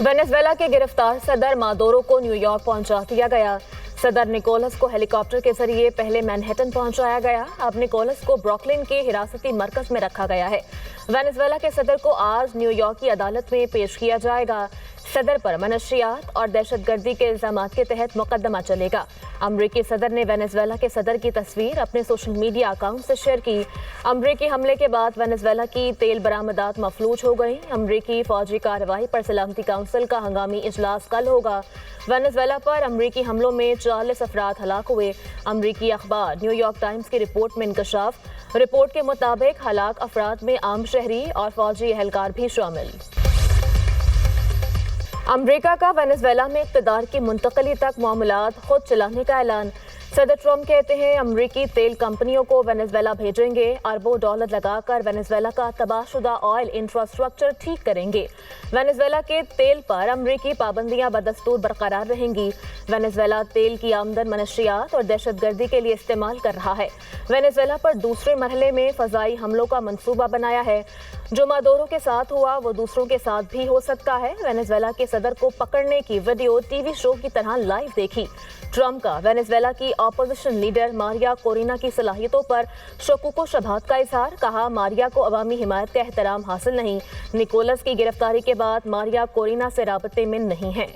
Venezuela के गिरफ्तार सदर मादुरो को न्यूयॉर्क पहुंचा दिया गया। सदर निकोलस को हेलीकॉप्टर के जरिए पहले मैनहट्टन पहुंचाया गया। अब निकोलस को ब्रुकलिन के हिरासती मरकज में रखा गया है। वेनेजुएला के सदर को आज न्यूयॉर्क की अदालत में पेश किया जाएगा। सदर पर मनशियात और दहशतगर्दी के इल्जाम के तहत मुकदमा चलेगा। अमरीकी सदर ने वेनेजुएला के सदर की तस्वीर अपने सोशल मीडिया अकाउंट से शेयर की। अमरीकी हमले के बाद वेनेजुएला की तेल बरामदात मफलूज हो गई। अमरीकी फौजी कार्रवाई पर सलामती काउंसिल का हंगामी इजलास कल होगा। वेनेजुएला पर अमरीकी हमलों में 40 अफराद हलाक हुए। अमरीकी अखबार न्यूयॉर्क टाइम्स की रिपोर्ट में इंकशाफ। रिपोर्ट के मुताबिक हलाक अफराद में आम शहरी और फौजी एहलकार भी शामिल। अमरीका का वेनेजुएला में इक़्तिदार की मुंतकली तक मामलात खुद चलाने का ऐलान। सदर ट्रम्प कहते हैं अमरीकी तेल कंपनियों को वेनेजुएला भेजेंगे, अरबों डॉलर लगाकर वेनेजुएला का तबाहशुदा ऑयल इंफ्रास्ट्रक्चर ठीक करेंगे। वेनेजुएला के तेल पर अमरीकी पाबंदियां बदस्तूर बरकरार रहेंगी। वेनेजुएला तेल की आमदन मनशियात और दहशतगर्दी के लिए इस्तेमाल कर रहा है। वेनेजुएला पर दूसरे मरहले में फ़ज़ाई हमलों का मंसूबा बनाया है। जो मादुरो के साथ हुआ वो दूसरों के साथ भी हो सकता है। वेनेजुएला के सदर को पकड़ने की वीडियो टीवी शो की तरह लाइव देखी। ट्रम्प का वेनेजुएला की अपोजिशन लीडर मारिया कोरिना की सलाहियतों पर शकुको शबहात का इजहार। कहा मारिया को अवामी हिमायत का एहतराम हासिल नहीं। निकोलस की गिरफ्तारी के बाद मारिया कोरिना से राबते में नहीं है।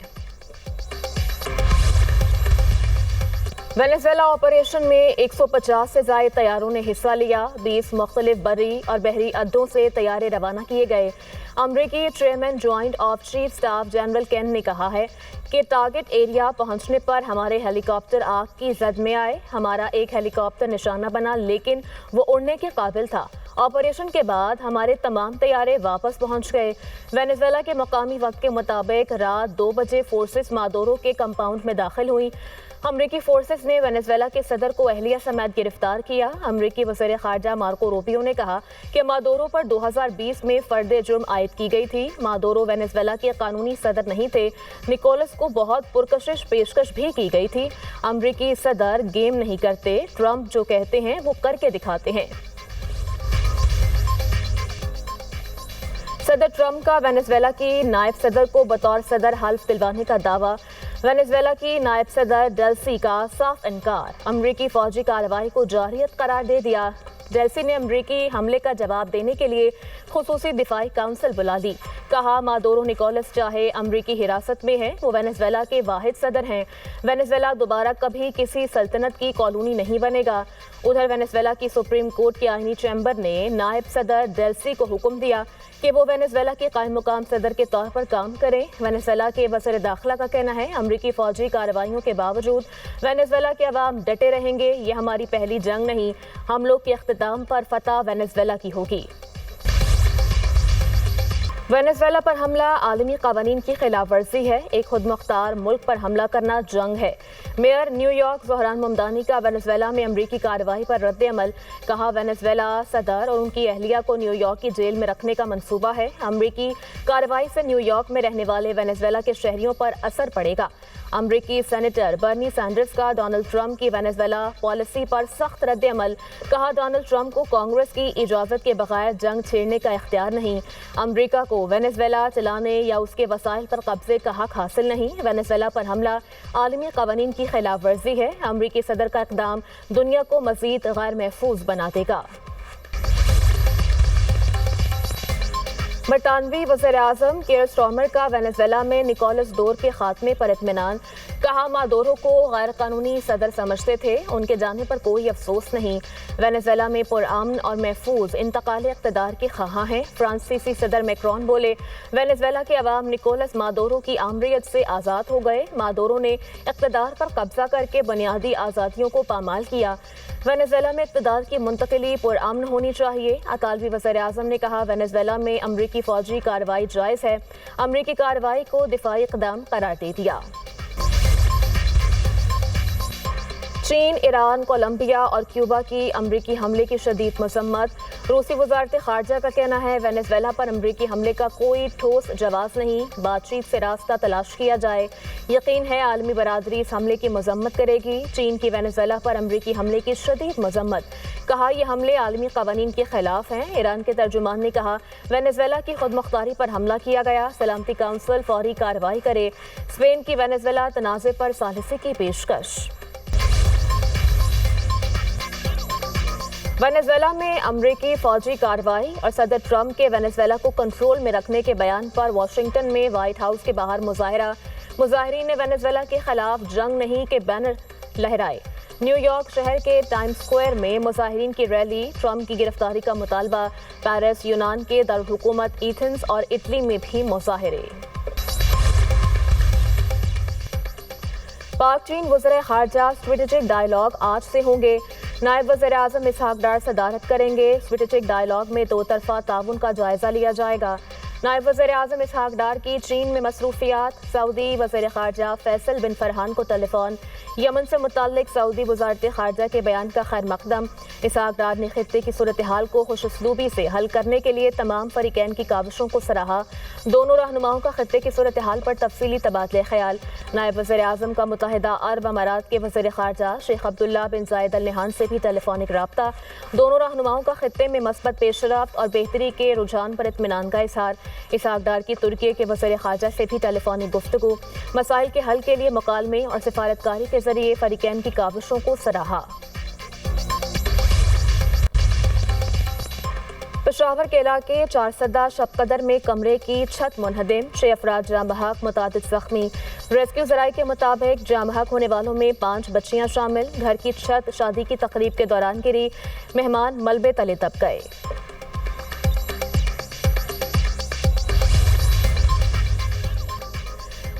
वेनेजुएला ऑपरेशन में 150 से ज़ायद तैयारों ने हिस्सा लिया। 20 मुख्तलिफ बर्री और बहरी अड्डों से तैयारे रवाना किए गए। अमरीकी chairman joint of chief staff general Caine ने कहा है कि टारगेट एरिया पहुंचने पर हमारे हेलीकॉप्टर आग की जद में आए। हमारा एक हेलीकॉप्टर निशाना बना लेकिन वो उड़ने के काबिल था। ऑपरेशन के बाद हमारे तमाम तैयारे वापस पहुंच गए। वेनेजुएला के मकामी वक्त के मुताबिक रात 2 बजे फोर्सेस मादुरो के कंपाउंड में दाखिल हुई। अमरीकी फोर्सेस ने वेनेजुएला के सदर को अहलिया समेत गिरफ्तार किया। अमरीकी वज़ीर ख़ारजा मार्को रूबियो ने कहा कि मादुरो पर 2020 में फर्द जुर्म आयद की गई थी। मादुरो वेनेजुएला के कानूनी सदर नहीं थे। निकोलस को बहुत पुरकशिश पेशकश भी की गई थी। अमरीकी सदर गेम नहीं करते, ट्रम्प जो कहते हैं वो करके दिखाते हैं। सदर ट्रम्प का वेनेजुएला की नायब सदर को बतौर सदर हल्फ दिलवाने का दावा। वेनेजुएला की नायब सदर डेल्सी का साफ इनकार। अमरीकी फौजी कार्रवाई को जारियत करार दे दिया। डेल्सी ने अमरीकी हमले का जवाब देने के लिए खुसूसी दिफाई काउंसिल बुला ली। कहा मादुरो निकोलस चाहे अमरीकी हिरासत में है, वो वेनेजुएला के वाहिद सदर हैं। वेनेजुएला दोबारा कभी किसी सल्तनत की कॉलोनी नहीं बनेगा। उधर वेनेजुएला की सुप्रीम कोर्ट के आईनी चैम्बर ने नायब सदर डेल्सी को हुक्म दिया कि वो वेनेजुएला के कायम मुकाम सदर के तौर पर काम करें। वेनेजुएला के वज़ीर दाखिला का कहना है अमरीकी फौजी कार्रवाइयों के बावजूद वेनेजुएला के अवाम डटे रहेंगे। ये हमारी पहली जंग नहीं, हम लोग के इख्तिताम पर फतह वेनेजुएला की होगी। वेनेजुएला पर हमला आलमी कानून की खिलाफ वर्जी है। एक खुद मुख्तार मुल्क पर हमला करना जंग है। मेयर न्यूयॉर्क ज़ोहरान ममदानी का वेनेजुएला में अमरीकी कार्रवाई पर रद्द अमल। कहा वेनेजुएला सदर और उनकी अहलिया को न्यूयॉर्क की जेल में रखने का मंसूबा है। अमरीकी कार्रवाई से न्यूयॉर्क में रहने वाले वेनेजुएला के शहरियों पर असर पड़ेगा। अमरीकी सेनेटर बर्नी सैंडर्स का डोनाल्ड ट्रंप की वेनेजुएला पॉलिसी पर सख्त रद्द अमल। कहा डोनाल्ड ट्रंप को कांग्रेस की इजाज़त के बगैर जंग छेड़ने का इख्तियार नहीं। अमरीका को वेनेजुएला चलाने या उसके वसाइल पर कब्जे का हक हासिल नहीं। वेनेजुएला पर हमला आलमी कानून की खिलाफ वर्जी है। अमरीकी सदर का इक़दाम दुनिया को मज़ीद गैर महफूज बना देगा। बरतानवी वज़ीर-ए-आज़म कीर स्टारमर का वेनेजुएला में निकोलस डोर के खात्मे पर इत्मीनान। कहा मादुरो को गैर कानूनी सदर समझते थे, उनके जाने पर कोई अफसोस नहीं। वेनेजुएला में पुरअमन और महफूज इंतकाल इक़्तिदार के ख़्वाहां हैं। फ्रांसीसी सदर मैक्रोन बोले वेनेजुएला के अवाम निकोलस मादुरो की आमरीत से आज़ाद हो गए। मादुरो ने इक़्तिदार पर कब्जा करके बुनियादी आज़ादियों को पामाल किया। वेनेजुएला में इक़्तिदार की मुंतकिली पुरअमन होनी चाहिए। अतालवी वज़ीर-ए-आज़म ने कहा वेनेजुएला में अमरीकी फौजी कार्रवाई जायज़ है। अमरीकी कार्रवाई को दिफाई इक़दाम करार दे दिया। چین، ایران، کولمبیا اور کیوبا کی امریکی حملے کی شدید مذمت۔ روسی وزارت خارجہ کا کہنا ہے وینزویلا پر امریکی حملے کا کوئی ٹھوس جواز نہیں، بات چیت سے راستہ تلاش کیا جائے۔ یقین ہے عالمی برادری اس حملے کی مذمت کرے گی۔ چین کی وینزویلا پر امریکی حملے کی شدید مذمت، کہا یہ حملے عالمی قوانین کے خلاف ہیں۔ ایران کے ترجمان نے کہا وینزویلا کی خود مختاری پر حملہ کیا گیا، سلامتی کونسل فوری کارروائی کرے۔ اسپین کی وینزویلا تنازع پر ثالثی کی پیشکش۔ وینزویلا میں امریکی فوجی کارروائی اور صدر ٹرمپ کے وینزویلا کو کنٹرول میں رکھنے کے بیان پر واشنگٹن میں وائٹ ہاؤس کے باہر مظاہرہ۔ مظاہرین نے وینزویلا کے خلاف جنگ نہیں کے بینر لہرائے۔ نیو یارک شہر کے ٹائم سکوائر میں مظاہرین کی ریلی، ٹرمپ کی گرفتاری کا مطالبہ۔ پیرس، یونان کے دارالحکومت ایتھنز اور اٹلی میں بھی مظاہرے۔ پاک چین وزرائے خارجہ اسٹریٹجک ڈائیلاگ آج سے ہوں گے۔ نائب وزیر اعظم اسحاق ڈار صدارت کریں گے۔ اسٹریٹجک ڈائیلاگ میں دو طرفہ تعاون کا جائزہ لیا جائے گا۔ نائب وزیر اعظم اسحاق ڈار کی چین میں مصروفیات، سعودی وزیر خارجہ فیصل بن فرحان کو ٹیلی فون۔ یمن سے متعلق سعودی وزارت خارجہ کے بیان کا خیر مقدم۔ اسحاق ڈار نے خطے کی صورتحال کو خوش اسلوبی سے حل کرنے کے لیے تمام فریقین کی کاوشوں کو سراہا۔ دونوں رہنماؤں کا خطے کی صورتحال پر تفصیلی تبادلہ خیال۔ نائب وزیر اعظم کا متحدہ عرب امارات کے وزیر خارجہ شیخ عبداللہ بن زائد ال نہیان سے بھی ٹیلی فونک رابطہ۔ دونوں رہنماؤں کا خطے میں مثبت پیش رفت اور بہتری کے رجحان پر اطمینان کا اظہار۔ اسحاق ڈار کی ترکی کے وزیر خارجہ سے بھی ٹیلی فونک گفتگو۔ مسائل کے حل کے لیے مکالمے اور سفارتکاری کے ذریعے فریقین کی کاوشوں کو سراہا۔ پشاور کے علاقے چارسدہ شب قدر میں کمرے کی چھت منہدم، 6 افراد جاں بحق، متعدد زخمی۔ ریسکیو ذرائع کے مطابق جاں بحق ہونے والوں میں 5 بچیاں شامل۔ گھر کی چھت شادی کی تقریب کے دوران گری، مہمان ملبے تلے دب گئے۔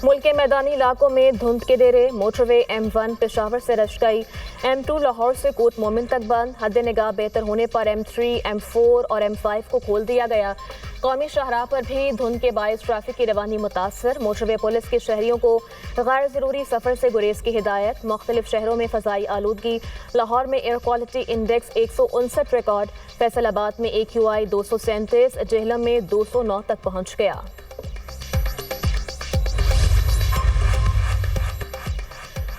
ملک کے میدانی علاقوں میں دھند کے ڈیرے، موٹر وے M1 پشاور سے رش گئی، M2 لاہور سے کوٹ مومن تک بند۔ حد نگاہ بہتر ہونے پر M3، M4 اور M5 کو کھول دیا گیا۔ قومی شاہراہ پر بھی دھند کے باعث ٹریفک کی روانی متاثر، موٹر وے پولیس کے شہریوں کو غیر ضروری سفر سے گریز کی ہدایت۔ مختلف شہروں میں فضائی آلودگی، لاہور میں air quality index 159 record, Faisal آباد میں AQI 237، جہلم میں 209 تک پہنچ گیا۔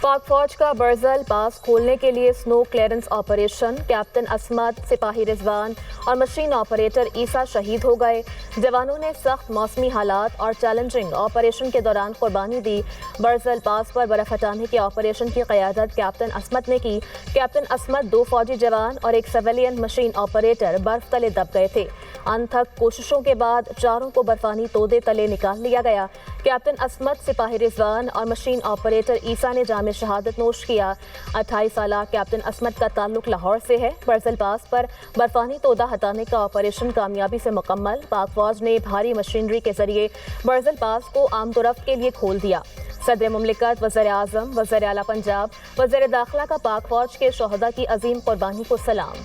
پاک فوج کا برزل پاس کھولنے کے لیے سنو کلیئرنس آپریشن، کیپٹن عصمت، سپاہی رضوان اور مشین آپریٹر عیسیٰ شہید ہو گئے۔ جوانوں نے سخت موسمی حالات اور چیلنجنگ آپریشن کے دوران قربانی دی۔ برزل پاس پر برف ہٹانے کے آپریشن کی قیادت کیپٹن عصمت نے کی۔ کیپٹن عصمت، 2 فوجی جوان اور ایک سویلین مشین آپریٹر برف تلے دب گئے تھے۔ انتھک کوششوں کے بعد چاروں کو برفانی تودے تلے نکال لیا گیا۔ کیپٹن عصمت، سپاہی رضوان اور مشین آپریٹر عیسیٰ نے جام شہادت نوش کیا۔ 28 سالہ کیپٹن عصمت کا تعلق لاہور سے ہے۔ برزل پاس پر برفانی تودہ ہٹانے کا آپریشن کامیابی سے مکمل۔ پاک فوج نے بھاری مشینری کے ذریعے برزل پاس کو عام رفت کے لیے کھول دیا۔ صدر مملکت، وزیر اعظم، وزیر اعلیٰ پنجاب، وزیر داخلہ کا پاک فوج کے شہداء کی عظیم قربانی کو سلام۔